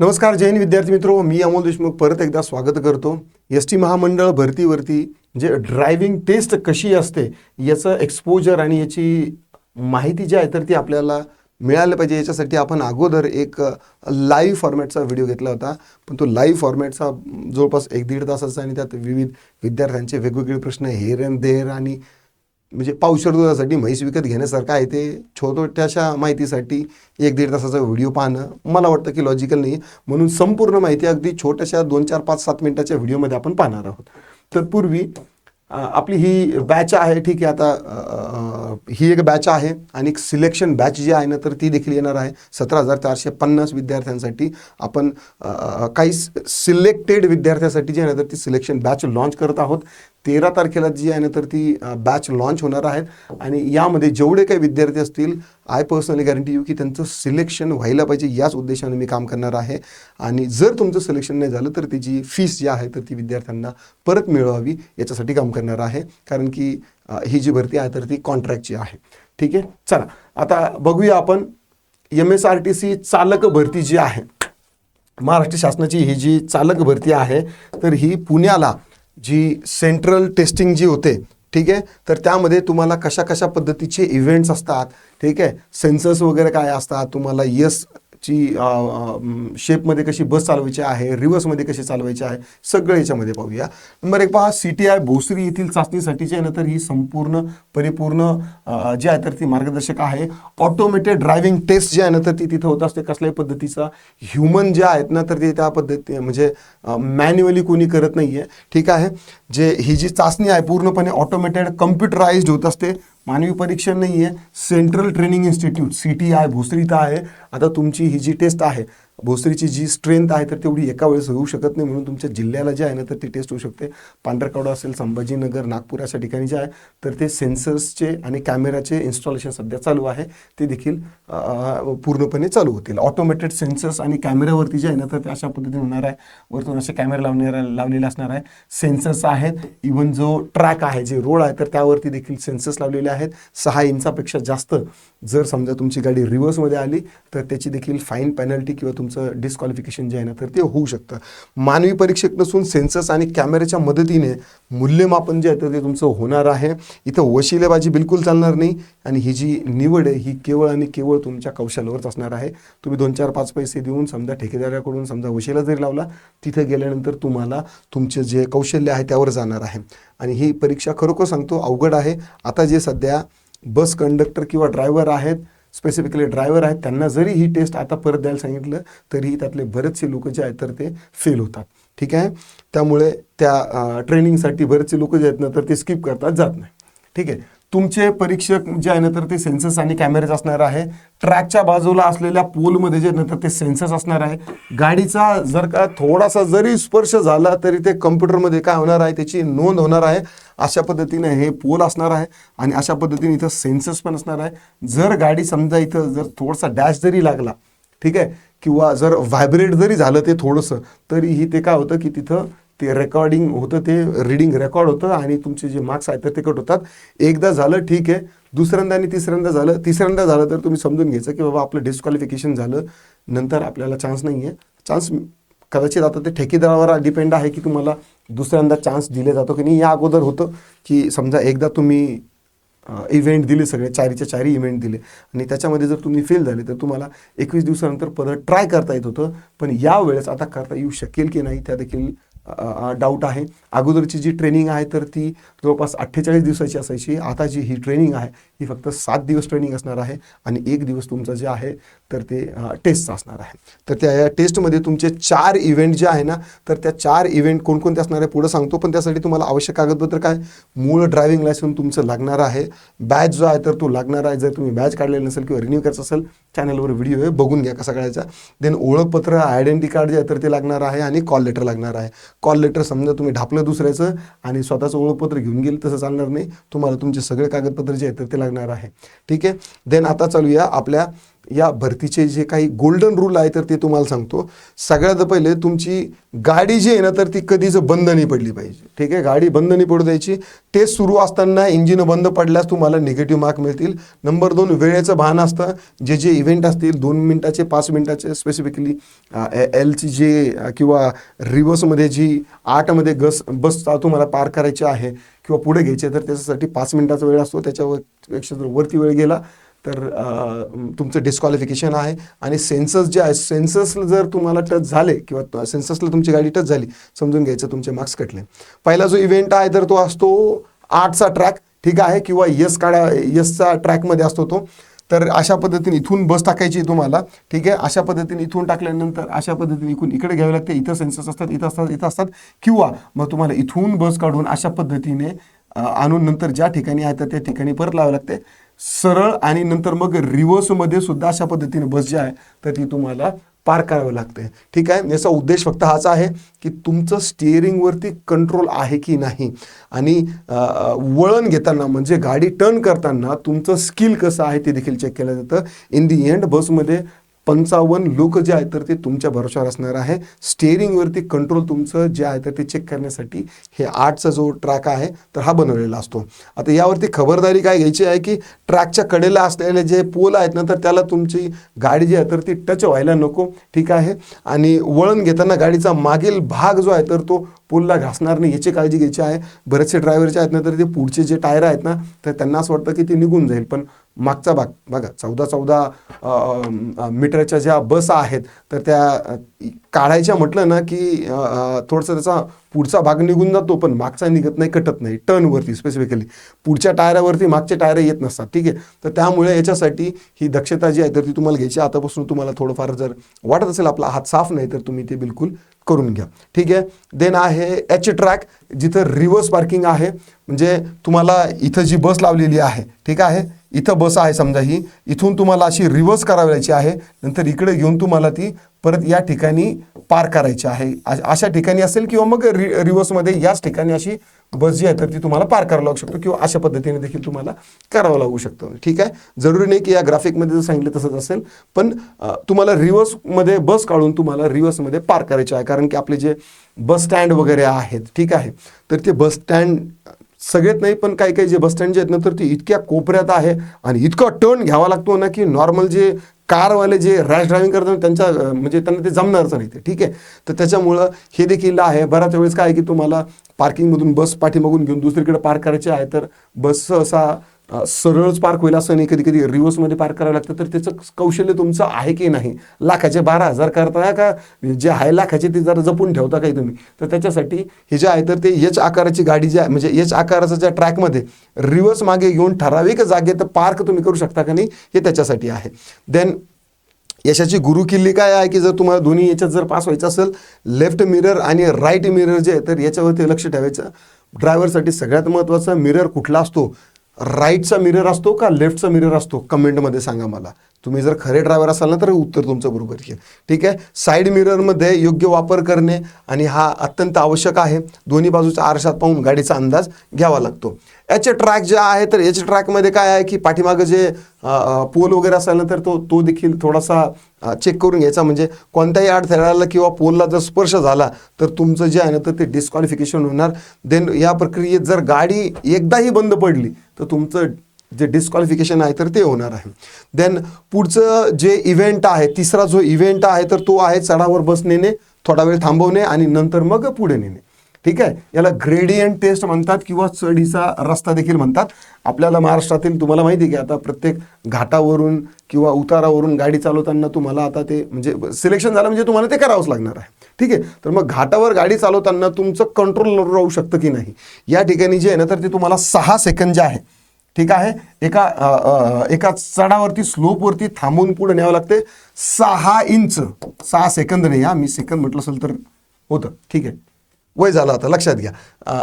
नमस्कार जैन विद्यार्थी मित्रो, मी अमोल देशमुख परत एकदा स्वागत करतो. एस.टी महामंडळ भरतीवरती जे ड्रायव्हिंग टेस्ट कशी असते याचं एक्सपोजर आणि याची माहिती जी आहे तर ती आपल्याला मिळायला पाहिजे. याच्यासाठी आपण अगोदर एक लाईव्ह फॉर्मॅटचा व्हिडिओ घेतला होता, पण तो लाईव्ह फॉर्मॅटचा जवळपास 1-1.5 तासाचा आणि त्यात विविध विद्यार्थ्यांचे वेगवेगळे प्रश्न हेर अँड देअर आणि म्हणजे पावशेर दुधासाठी म्हैस विकत घेण्यासारखं आहे. ते छोट्याशा माहितीसाठी 1-1.5 तासाचा व्हिडिओ पाहणं मला वाटतं की लॉजिकल नाही. म्हणून संपूर्ण माहिती अगदी छोट्याशा 2-4-5-7 मिनिटाच्या व्हिडिओमध्ये आपण पाहणार आहोत. तत्पूर्वी आपली ही बॅच आहे, ठीक आहे. आता ही एक बॅच आहे आणि एक सिलेक्शन बॅच जी आहे ना तर ती देखील येणार आहे. 17,450 विद्यार्थ्यांसाठी आपण काही सिलेक्टेड विद्यार्थ्यांसाठी जी आहे ना तर ती सिलेक्शन बॅच लॉन्च करत आहोत. 13 तारखेला जी आहे ना तर ती बॅच लॉन्च होणार आहेत आणि यामध्ये जेवढे काही विद्यार्थी असतील, आय पर्सनली गॅरंटी यू की त्यांचं सिलेक्शन व्हायला पाहिजे याच उद्देशाने मी काम करणार आहे. आणि जर तुमचं सिलेक्शन नाही झालं तर तिची फीस जी आहे तर ती विद्यार्थ्यांना परत मिळवावी याच्यासाठी काम करणार आहे. कारण की ही जी भरती आहे तर ती कॉन्ट्रॅक्टची आहे. ठीक आहे, चला आता बघूया आपण MSRTC चालक भरती जी आहे, महाराष्ट्र शासनाची ही जी चालक भरती आहे तर ही पुण्याला जी सेंट्रल टेस्टिंग जी होते, ठीक आहे, तर त्यामध्ये तुम्हाला कशा कशा पद्धतीचे इव्हेंट्स असतात, ठीक आहे, सेन्सर्स वगैरे काय असतात, तुम्हाला ची शेपमध्ये कशी बस चालवायची आहे, रिव्हर्समध्ये कशी चालवायची आहे, सगळं याच्यामध्ये पाहूया. नंबर 1 पहा, CTI भोसरी येथील चाचणीसाठीची आहे ना तर ही संपूर्ण परिपूर्ण जी आहे तर ती मार्गदर्शक आहे. ऑटोमेटेड ड्रायव्हिंग टेस्ट जी आहे ना तर ती तिथं होत असते. कसल्याही पद्धतीचा ह्युमन जे आहेत ना तर ते त्या पद्धती म्हणजे मॅन्युअली कोणी करत नाही आहे. ठीक आहे, जे ही जी चाचणी आहे पूर्णपणे ऑटोमेटेड कम्प्युटराइज्ड होत असते, मानवी परीक्षण नाही आहे. Central training institute CTI Bhosari इथं आहे. आता तुमची ही जी टेस्ट आहे भोसरीची जी स्ट्रेंथ आहे तर तेवढी एका वेळेस होऊ शकत नाही, म्हणून तुमच्या जिल्ह्याला जे आहे ना तर ती टेस्ट होऊ शकते. पांढरकवडा असेल, संभाजीनगर, नागपूर अशा ठिकाणी जे आहे तर ते सेन्सर्सचे आणि कॅमेराचे इन्स्टॉलेशन सध्या चालू आहे, ते देखील पूर्णपणे चालू होतील. ऑटोमेटेड सेन्सर्स आणि कॅमेऱ्यावरती जे आहे ना तर ते अशा पद्धतीने होणार आहे. वरतून असे कॅमेरा लावलेले असणार आहे. सेन्सर्स आहेत. इव्हन जो ट्रॅक आहे, जे रोड आहे तर त्यावरती देखील सेन्सर्स लावलेले आहेत. 6 इंचापेक्षा जास्त जर समजा तुमची गाडी रिव्हर्समध्ये आली तर त्याची देखील फाईन पेनल्टी किंवा तुमचं डिस्क्वालिफिकेशन जे आहे ना तर ते होऊ शकतं. मानवी परीक्षक नसून सेन्सर्स आणि कॅमेऱ्याच्या मदतीने मूल्यमापन जे आहे तर ते तुमचं होणार आहे. इथं वशिलेबाजी बिलकुल चालणार नाही आणि ही जी निवड आहे ही केवळ आणि केवळ तुमच्या कौशल्यावरच असणार आहे. तुम्ही 2-4-5 पैसे देऊन समजा ठेकेदाराकडून समजा वशिला जरी लावला, तिथे गेल्यानंतर तुम्हाला तुमचे जे कौशल्य आहे त्यावर जाणार आहे. आणि ही परीक्षा खरोखर सांगतो अवघड आहे. आता जे सध्या बस कंडक्टर किंवा ड्रायव्हर आहेत, स्पेसिफिकली ड्रायव्हर आहेत, त्यांना जरी ही टेस्ट आता परत द्यायला सांगितलं तरीही त्यातले बरेचसे लोक जे आहेत तर ते फेल होतात. ठीक आहे, त्यामुळे त्या ट्रेनिंगसाठी बरेचसे लोक जे आहेत ना तर ते स्किप करतात, जात नाही. ठीक आहे, तुमचे परीक्षक जे आहे ना तर ते सेन्सर्स आणि कॅमेरेज असणार आहे. ट्रॅकच्या बाजूला असलेल्या पोलमध्ये जे आहे ना तर ते सेन्सर्स असणार आहे. गाडीचा जर का थोडासा जरी स्पर्श झाला तरी ते कम्प्युटरमध्ये काय होणार आहे, त्याची नोंद होणार आहे. अशा पद्धतीने हे पोल असणार आहे आणि अशा पद्धतीने इथं सेन्सर्स पण असणार आहे. जर गाडी समजा इथं जर थोडासा डॅश जरी लागला, ठीक आहे, किंवा जर व्हायब्रेट जरी झालं ते थोडंसं, तरीही ते काय होतं की तिथं ते रेकॉर्डिंग होतं, ते रीडिंग रेकॉर्ड होतं आणि तुमचे जे मार्क्स आहेत तर ते कट होतात. एकदा झालं ठीक आहे, दुसऱ्यांदा आणि तिसऱ्यांदा झालं तर तुम्ही समजून घ्यायचं की बाबा आपलं डिस्क्वालिफिकेशन झालं, नंतर आपल्याला चान्स नाही आहे. चान्स कदाचित आता ते ठेकेदारावर डिपेंड आहे की तुम्हाला दुसऱ्यांदा चान्स दिले जातो की नाही. या अगोदर होतं की समजा एकदा तुम्ही इव्हेंट दिले, सगळे 4च्या 4 इव्हेंट दिले आणि त्याच्यामध्ये जर तुम्ही फेल झाले तर तुम्हाला 21 दिवसानंतर परत ट्राय करता येत होतं, पण यावेळेस आता करता येऊ शकेल की नाही त्या देखील डाऊट आहे. अगोदरची जी ट्रेनिंग आहे तर ती जवळपास 48 दिवसाची असायची. आता जी ही ट्रेनिंग आहे ही फक्त 7 दिवस ट्रेनिंग असणार आहे आणि 1 दिवस तुमचं जे आहे तर ते टेस्टचं असणार आहे. तर त्या टेस्टमध्ये तुमचे 4 इव्हेंट जे आहे ना तर त्या 4 इव्हेंट कोणकोणते असणार आहे पुढं सांगतो, पण त्यासाठी तुम्हाला आवश्यक कागदपत्र काय, मूळ ड्रायव्हिंग लायसन्स तुमचं लागणार आहे. बॅच जो आहे तर तो लागणार आहे. जर तुम्ही बॅच काढलेलं नसेल किंवा रिन्यू करायचं असेल, चॅनलवर व्हिडिओ आहे, बघून घ्या कसा काढायचा. देन ओळखपत्र, आयडेंटिटी कार्ड जे आहे तर ते लागणार आहे आणि कॉल लेटर लागणार आहे. कॉल लेटर समजा तुम्ही ढापलं दुसऱ्याचं आणि स्वतःचं ओळखपत्र घेऊन गेलं तसं चालणार नाही, तुम्हाला तुमचे सगळे कागदपत्र जे आहेत तर ते लागणार आहे. ठीक आहे, देन आता चालूया आपल्या या भरतीचे जे काही गोल्डन रूल आहे तर ते तुम्हाला सांगतो. सगळ्यात पहिले तुमची गाडी जी आहे ना तर ती कधीच बंद नाही पडली पाहिजे. ठीक आहे, गाडी बंद नाही पडू द्यायची. टेस्ट सुरू असताना इंजिन बंद पडल्यास तुम्हाला निगेटिव्ह मार्क मिळतील. नंबर 2, वेळेचं भान असतं. जे इव्हेंट असतील 2 मिनिटाचे 5 मिनिटाचे स्पेसिफिकली एलची जे किंवा रिव्हर्समध्ये जी 8मध्ये बस तुम्हाला पार करायची आहे किंवा पुढे घ्यायची तर त्याच्यासाठी 5 मिनिटाचा वेळ असतो. त्याच्यापेक्षा जर वरती वेळ गेला तर तुमचं डिस्क्वालिफिकेशन आहे. आणि सेन्सर्स जे आहे, सेन्सर्सला जर तुम्हाला टच झाले किंवा सेन्सर्सला तुमची गाडी टच झाली, समजून घ्यायचं तुमचे मार्क्स कटले. पहिला जो इव्हेंट आहे तर तो असतो 8चा ट्रॅक. ठीक आहे, किंवा यसचा ट्रॅकमध्ये असतो तो. तर अशा पद्धतीने इथून बस टाकायची तुम्हाला. ठीक आहे, अशा पद्धतीने इथून टाकल्यानंतर अशा पद्धतीने इकडे घ्यावे लागते. इथं सेन्सर्स असतात, इथं असतात किंवा मग तुम्हाला इथून बस काढून अशा पद्धतीने आणून नंतर ज्या ठिकाणी आहे तर त्या ठिकाणी परत लावावे लागते सरळ. आणि नंतर मग रिव्हर्समध्ये सुद्धा अशा पद्धतीने बस जी आहे तर ती तुम्हाला पार करावं लागते. ठीक आहे, याचा उद्देश फक्त हाच आहे की तुमचं स्टिअरिंगवरती कंट्रोल आहे की नाही आणि वळण घेताना म्हणजे गाडी टर्न करताना तुमचं स्किल कसं आहे ते देखील चेक केलं जातं. इन दी एंड बसमध्ये 55 लोक जे आहेत तर ते तुमच्या भरोशावर असणार आहे. स्टिअरिंगवरती कंट्रोल तुमचं जे आहे तर ते चेक करण्यासाठी हे 8चा जो ट्रॅक आहे तर हा बनवलेला असतो. आता यावरती खबरदारी काय घ्यायची आहे की ट्रॅकच्या कडेला असलेले जे पोल आहेत ना तर त्याला तुमची गाडी जी आहे तर ती टच व्हायला नको. ठीक आहे, आणि वळण घेताना गाडीचा मागील भाग जो आहे तर तो पोलला घासणार नाही याची काळजी घ्यायची आहे. बरेचसे ड्रायव्हर जे आहेत ना तर ते पुढचे जे टायर आहेत ना तर त्यांना असं वाटतं की ते निघून जाईल, पण मागचा भाग बघा 14 मीटरच्या ज्या बस आहेत तर त्या काढायच्या म्हटलं ना की थोडंसं त्याचा पुढचा भाग निघून जातो पण मागचा निघत नाही, कटत नाही. टर्नवरती स्पेसिफिकली पुढच्या टायरावरती मागचे टायर येत नसतात. ठीक आहे, तर त्यामुळे याच्यासाठी ही दक्षता जी आहे तर ती तुम्हाला घ्यायची. आतापासून तुम्हाला थोडंफार जर वाटत असेल आपला हात साफ नाही तर तुम्ही ते बिलकुल करून घ्या. ठीक आहे, देन आहे एच ट्रॅक जिथं रिव्हर्स पार्किंग आहे. म्हणजे तुम्हाला इथं जी बस लावलेली आहे, ठीक आहे, इथं बस आहे समजा ही, इथून तुम्हाला अशी रिव्हर्स करायची आहे, नंतर इकडे घेऊन तुम्हाला ती परत या ठिकाणी पार करायची आहे. अशा ठिकाणी असेल किंवा मग रिव्हर्समध्ये याच ठिकाणी अशी बस जी आहे तर ती तुम्हाला पार करावं लागू शकतो किंवा अशा पद्धतीने देखील तुम्हाला करावं लागू शकतं. ठीक आहे, जरुरी नाही की या ग्राफिकमध्ये जर सांगितलं तसंच असेल, पण तुम्हाला रिव्हर्समध्ये बस काढून तुम्हाला रिव्हर्समध्ये पार करायचे आहे. कारण की आपले जे बस स्टँड वगैरे आहेत, ठीक आहे, तर ते बस स्टँड सगळेच नाही पण काही काही जे बस स्टँड जे आहेत ना तर ते इतक्या कोपऱ्यात आहे आणि इतका टर्न घ्यावा लागतो ना की नॉर्मल जे कारवाले जे रॅश ड्रायव्हिंग करतात त्यांच्या म्हणजे त्यांना ते जमणारच नाही ते. ठीक आहे, तर त्याच्यामुळं हे देखील आहे. बऱ्याच वेळेस काय आहे की तुम्हाला पार्किंगमधून बस पाठीमागून घेऊन दुसरीकडे पार्क करायची आहे तर बस असा सरळच पार्क होईल असं नाही, कधी कधी रिव्हर्समध्ये पार्क करावं लागतं. तर त्याचं कौशल्य तुमचं आहे की नाही, लाखाचे 12,000 करताय का जे आहे लाखाचे ते जरा जपून ठेवता काही तुम्ही, तर त्याच्यासाठी हे जे आहे तर ते एच आकाराची गाडी जी आहे म्हणजे एच आकाराच्या ज्या ट्रॅकमध्ये रिव्हर्स मागे घेऊन ठराविक जागेत पार्क तुम्ही करू शकता का नाही हे त्याच्यासाठी आहे. देन यशाची गुरुकिल्ली काय आहे की जर तुम्हाला दोन्ही याच्यात जर पास व्हायचं असेल, लेफ्ट मिरर आणि राईट मिरर जे आहे तर याच्यावरती लक्ष ठेवायचं. ड्रायव्हरसाठी सगळ्यात महत्त्वाचा मिरर कुठला असतो, राईटचा मिरर असतो का लेफ्टचा मिरर असतो, कमेंटमध्ये सांगा मला. तुम्ही जर खरे ड्रायव्हर असाल ना तर उत्तर तुमचं बरोबर आहे. ठीक आहे, साईड मिररमध्ये योग्य वापर करणे आणि हा अत्यंत आवश्यक आहे. दोन्ही बाजूच्या आरशात पाहून गाडीचा अंदाज घ्यावा लागतो. एच ट्रॅक जे आहे तर एच ट्रॅकमध्ये काय आहे की पाठीमागं जे पोल वगैरे असेल ना तर तो देखील थोडासा चेक करून घ्यायचा. म्हणजे कोणत्याही अडथळ्याला किंवा पोलला जर स्पर्श झाला तर तुमचं जे आहे ना तर ते डिस्क्वालिफिकेशन होणार. देन या प्रक्रियेत जर गाडी एकदाही बंद पडली तर तुमचं जे डिस्क्वालिफिकेशन आहे तर ते होणार आहे. देन पुढचं जे इव्हेंट आहे, तिसरा जो इव्हेंट आहे तर तो आहे चढावर बस नेणे, थोडा वेळ थांबवणे आणि नंतर मग पुढे नेणे. ठीक आहे, याला ग्रेडियंट टेस्ट म्हणतात किंवा चढीचा रस्ता देखील म्हणतात. आपल्याला महाराष्ट्रातील तुम्हाला माहिती आहे की आता प्रत्येक घाटावरून किंवा उतारावरून गाडी चालवताना तुम्हाला आता ते म्हणजे सिलेक्शन झालं म्हणजे तुम्हाला ते करावंच लागणार आहे. ठीक आहे, तर मग घाटावर गाडी चालवताना तुमचं कंट्रोल राहू शकतं की नाही या ठिकाणी जे आहे ना तर ते तुम्हाला 6 सेकंद जे आहे, ठीक आहे, एका चढावरती स्लोपवरती थांबून पुढे न्यावं लागते. 6 इंच, 6 सेकंद नाही, मी सेकंद म्हटलं असेल तर होतं. ठीक आहे, वय झालं आता लक्षात घ्या.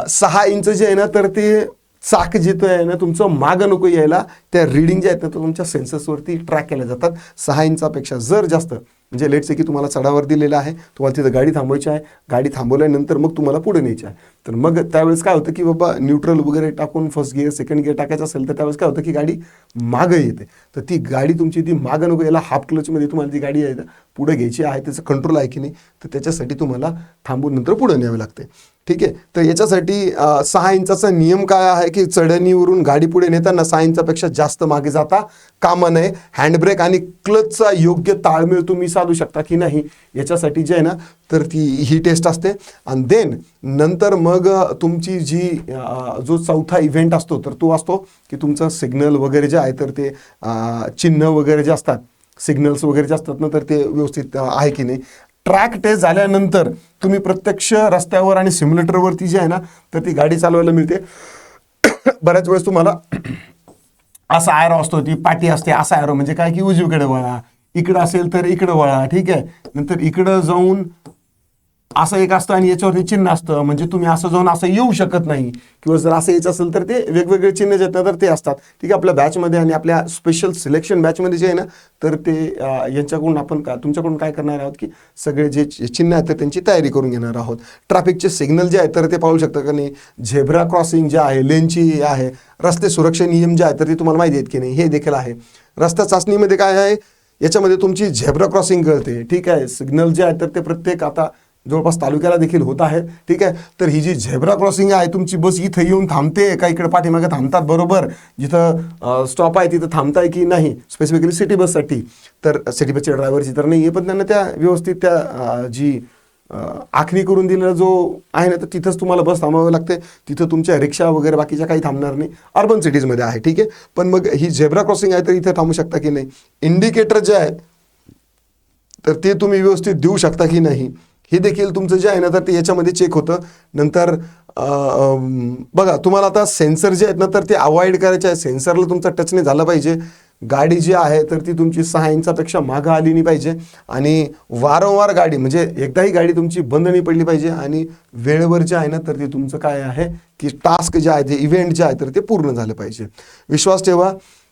6 इंच जे आहे ना तर ते चाक जिथं आहे ना तुमचं मागं नको यायला, त्या रीडिंग जे आहेत ना तर तुमच्या सेन्सर्सवरती ट्रॅक केल्या जातात. 6 इंचापेक्षा जर जास्त म्हणजे लेट्स से की तुम्हाला चढावर दिलेला आहे, तुम्हाला तिथं गाडी थांबवायची आहे, गाडी थांबवल्यानंतर मग तुम्हाला पुढे न्यायची आहे, तर मग त्यावेळेस काय होतं की बाबा न्यूट्रल वगैरे टाकून फर्स्ट गिअर सेकंड गिअर टाकायचं असेल तर त्यावेळेस काय होतं की गाडी मागं येते. तर ती गाडी तुमची ती मागं नको याला हाफ क्लचमध्ये तुम्हाला ती गाडी आहे पुढे घ्यायची आहे, त्याचं कंट्रोल आहे की नाही, तर त्याच्यासाठी तुम्हाला थांबून नंतर पुढे न्यावे लागते. ठीक आहे. तर याच्यासाठी 6 इंचाचा नियम काय आहे की चढणीवरून गाडी पुढे नेताना 6 इंचापेक्षा जास्त मागे जाता कामा नये. हँडब्रेक आणि क्लचचा योग्य ताळमेळ तुम्ही साधू शकता की नाही याच्यासाठी जे आहे ना तर ही टेस्ट असते. आणि देन नंतर मग तुमची जी जो चौथा इव्हेंट असतो तर तो असतो की तुमचं सिग्नल वगैरे जे आहे तर ते चिन्ह वगैरे जे असतात, सिग्नल्स वगैरे जे असतात ना तर ते व्यवस्थित आहे की नाही. ट्रॅक टेस्ट झाल्यानंतर तुम्ही प्रत्यक्ष रस्त्यावर आणि सिम्युलेटरवरती जे आहे ना तर ती गाडी चालवायला मिळते. बऱ्याच वेळेस तुम्हाला असा ॲरो असतो, ती पाटी असते, असा ॲरो म्हणजे काय की उजवीकडे वळा, इकडं असेल तर इकडं वळा. ठीक आहे. नंतर इकडं जाऊन असं एक असतं आणि याच्यावरती चिन्ह असतं, म्हणजे तुम्ही असं जाऊन असं येऊ शकत नाही, किंवा जर असं यायचं असेल तर ते वेगवेगळे चिन्ह जे आहेत ना तर ते असतात. ठीक आहे. आपल्या बॅचमध्ये आणि आपल्या स्पेशल सिलेक्शन बॅचमध्ये जे आहे ना तर ते यांच्याकडून आपण तुमच्याकडून काय करणार आहोत की सगळे जे चिन्ह आहेत तर त्यांची तयारी करून घेणार आहोत. ट्रॅफिकचे सिग्नल जे आहेत तर ते पाहू शकता का नाही, झेब्रा क्रॉसिंग जे आहे, लेनची आहे, रस्ते सुरक्षा नियम जे आहेत तर ते तुम्हाला माहिती आहेत की नाही हे देखील आहे. रस्ता चाचणीमध्ये काय आहे, याच्यामध्ये तुमची झेब्रा क्रॉसिंग कळते. ठीक आहे. सिग्नल जे आहेत तर ते प्रत्येक आता जवळपास तालुक्याला देखील होत आहे. ठीक आहे. तर ही जी झेब्रा क्रॉसिंग आहे तुमची बस इथं येऊन थांबते का इकडे पाठीमागे थांबतात, बरोबर जिथं स्टॉप आहे तिथं थांबताय की नाही, स्पेसिफिकली सिटी बससाठी. तर सिटी बसच्या ड्रायव्हरची तर नाही आहे, पण त्यांना त्या व्यवस्थित त्या जी आखणी करून दिलेला जो आहे ना तर तिथंच तुम्हाला बस थांबावं लागते. तिथं तुमच्या रिक्षा वगैरे बाकीच्या काही थांबणार नाही, अर्बन सिटीजमध्ये आहे. ठीक आहे. पण मग ही झेब्रा क्रॉसिंग आहे तर इथं थांबू शकता की नाही. इंडिकेटर जे आहे तर ते तुम्ही व्यवस्थित देऊ शकता की नाही हे देखील तुमचं जे आहे ना तर ते याच्यामध्ये चेक होतं. नंतर बघा तुम्हाला आता सेन्सर जे आहेत ना तर ते अवॉइड करायचे आहे. सेन्सरला तुमचा टच नाही झाला पाहिजे. गाडी जी आहे तर ती तुमची 6 इंचापेक्षा मागं आली नाही पाहिजे. आणि वारंवार गाडी म्हणजे एकदाही गाडी तुमची बंद नाही पडली पाहिजे. आणि वेळेवर जे आहे ना तर ते तुमचं काय आहे की टास्क जे आहे ते इव्हेंट जे आहे तर ते पूर्ण झालं पाहिजे. विश्वास ठेवा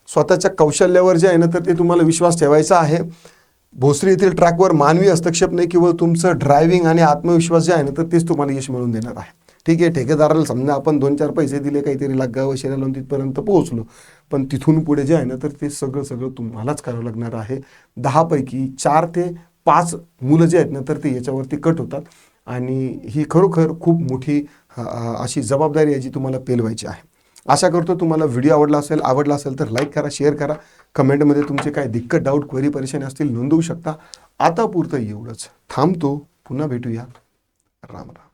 स्वतःच्या कौशल्यावर जे आहे ना तर ते तुम्हाला विश्वास ठेवायचा आहे. भोसरी येथील ट्रॅकवर मानवी हस्तक्षेप नाही, केवळ तुमचं ड्रायव्हिंग आणि आत्मविश्वास जे आहे ना तर तेच तुम्हाला यश मिळवून देणार आहे. ठीक आहे. ठेकेदाराला समजा आपण 2-4 पैसे दिले, काहीतरी लागा वशिला लावून तिथपर्यंत पोहोचलो, पण तिथून पुढे जे आहे ना तर ते सगळं तुम्हालाच करावं लागणार आहे. 10 पैकी 4 ते 5 मुलं जे आहेत ना तर ते याच्यावरती कट होतात. आणि ही खरोखर खूप मोठी अशी जबाबदारी आहे जी तुम्हाला पेलवायची आहे. आशा करतो तुम्हाला व्हिडिओ आवडला असेल तर लाईक करा, शेअर करा. कमेंटमध्ये तुमचे काय दिक्कत, डाऊट, क्वेरी, परेशानी असतील नोंदवू शकता. आता पुरतं एवढंच. थांबतो. पुन्हा भेटूया. राम राम.